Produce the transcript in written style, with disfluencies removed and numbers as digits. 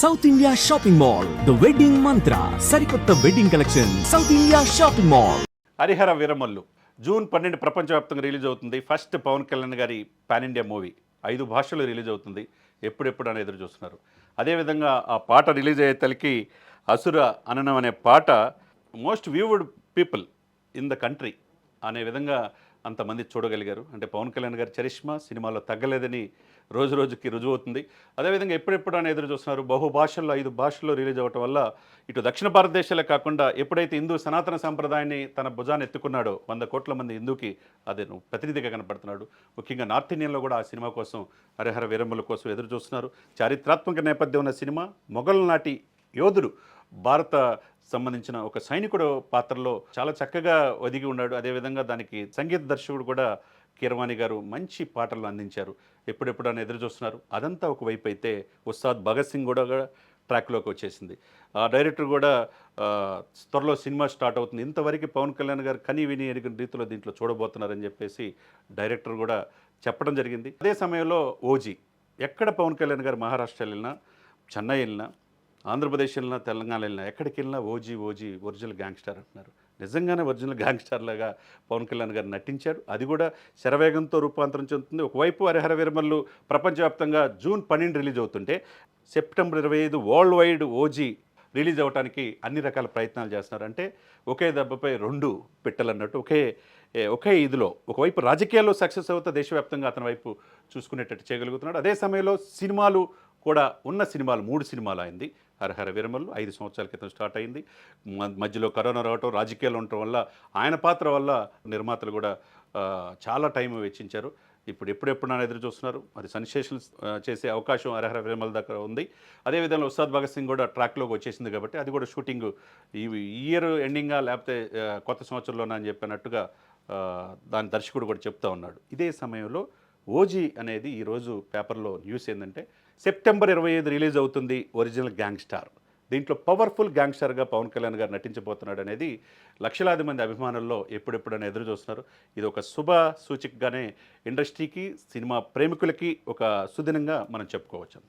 South India shopping mall the wedding మంత్ర సరికొత్త wedding collection south India shopping mall. Harihara Veeramallu June 12 ప్రపంచవ్యాప్తంగా release అవుతుంది. First Pawan Kalyan గారి pan India movie 5 భాషల్లో release అవుతుంది. ఎప్పుడెప్పుడు అని ఎదురు చూస్తున్నారు. అదేవిధంగా ఆ పాట రిలీజ్ అయ్యే తలకి అసుర అననం అనే పాట most viewed people in the country అనే విధంగా అంతమంది చూడగలిగారు. అంటే పవన్ కళ్యాణ్ గారి చరిష్మా సినిమాలో తగ్గలేదని రోజు రోజుకి రుజువు అవుతుంది. అదేవిధంగా ఎప్పుడెప్పుడు అని ఎదురు చూస్తున్నారు. బహుభాషల్లో 5 భాషల్లో రిలీజ్ అవ్వటం వల్ల ఇటు దక్షిణ భారతదేశాలే కాకుండా ఎప్పుడైతే హిందూ సనాతన సంప్రదాయాన్ని తన భుజాన్ని ఎత్తుకున్నాడో 100 కోట్ల మంది హిందూకి అదేను ప్రతినిధిగా కనపడుతున్నాడు. ముఖ్యంగా నార్త్ ఇండియన్లో కూడా ఆ సినిమా కోసం హరిహర వీరమ్మల కోసం ఎదురు చూస్తున్నారు. చారిత్రాత్మక నేపథ్యం ఉన్న సినిమా. మొఘల్ నాటి యోధుడు భారత సంబంధించిన ఒక సైనికుడు పాత్రలో చాలా చక్కగా ఒదిగి ఉన్నాడు. అదేవిధంగా దానికి సంగీత దర్శకుడు కూడా కీరవాణి గారు మంచి పాటలు అందించారు. ఎప్పుడెప్పుడు అని ఎదురు చూస్తున్నారు. అదంతా ఒకవైపు అయితే ఉస్తాద్ భగత్ సింగ్ కూడా ట్రాక్లోకి వచ్చేసింది. ఆ డైరెక్టర్ కూడా త్వరలో సినిమా స్టార్ట్ అవుతుంది. ఇంతవరకు పవన్ కళ్యాణ్ గారు కని విని ఎరిగిన రీతిలో దీంట్లో చూడబోతున్నారని చెప్పేసి డైరెక్టర్ కూడా చెప్పడం జరిగింది. అదే సమయంలో ఓజీ ఎక్కడ పవన్ కళ్యాణ్ గారు మహారాష్ట్ర వెళ్ళినా, చెన్నై వెళ్ళినా, ఆంధ్రప్రదేశ్ వెళ్ళినా, తెలంగాణ వెళ్ళినా, ఎక్కడికి వెళ్ళినా ఓజీ ఒరిజినల్ గ్యాంగ్స్టర్ అంటున్నారు. నిజంగానే ఒరిజినల్ గ్యాంగ్స్టర్ లాగా పవన్ కళ్యాణ్ గారు నటించారు. అది కూడా శరవేగంతో రూపాంతరం చెందుతుంది. ఒకవైపు హరిహర వీరమల్లు ప్రపంచవ్యాప్తంగా జూన్ 12 రిలీజ్ అవుతుంటే September 25 world wide OG release అవ్వడానికి అన్ని రకాల ప్రయత్నాలు చేస్తున్నారు. అంటే ఒకే దెబ్బపై 2 పిట్టలన్నట్టు ఒకే ఇదిలో ఒకవైపు రాజకీయాల్లో సక్సెస్ అవుతా దేశవ్యాప్తంగా అతని వైపు చూసుకునేటట్టు చేయగలుగుతున్నాడు. అదే సమయంలో సినిమాలు కూడా ఉన్న సినిమాలు 3 సినిమాలు అయింది. హరిహర వీరమల్లు 5 సంవత్సరాల క్రితం స్టార్ట్ అయింది. మధ్యలో కరోనా రావటం, రాజకీయాలు ఉండటం వల్ల ఆయన పాత్ర వల్ల నిర్మాతలు కూడా చాలా టైం వెచ్చించారు. ఎప్పుడెప్పుడు అని ఎదురు చూస్తున్నారు. అది సెన్సేషన్స్ చేసే అవకాశం హరిహర వీరమల్ దగ్గర ఉంది. అదేవిధంగా ఉస్తాద్ భగత్ సింగ్ కూడా ట్రాక్లోకి వచ్చేసింది కాబట్టి అది కూడా షూటింగ్ ఈ ఇయర్ ఎండింగా లేకపోతే కొత్త సంవత్సరంలోనా అని చెప్పినట్టుగా దాని దర్శకుడు కూడా చెప్తా ఉన్నాడు. ఇదే సమయంలో ఓజీ అనేది ఈరోజు పేపర్లో న్యూస్ ఏంటంటే సెప్టెంబర్ 25 రిలీజ్ అవుతుంది ఒరిజినల్ గ్యాంగ్స్టార్. దీంట్లో పవర్ఫుల్ గ్యాంగ్స్టర్గా పవన్ కళ్యాణ్ గారు నటించబోతున్నాడు అనేది లక్షలాది మంది అభిమానుల్లో ఎప్పుడెప్పుడని ఎదురు చూస్తున్నారు. ఇది ఒక శుభ సూచికగానే ఇండస్ట్రీకి, సినిమా ప్రేమికులకి ఒక సుదినంగా మనం చెప్పుకోవచ్చు అన్నమాట.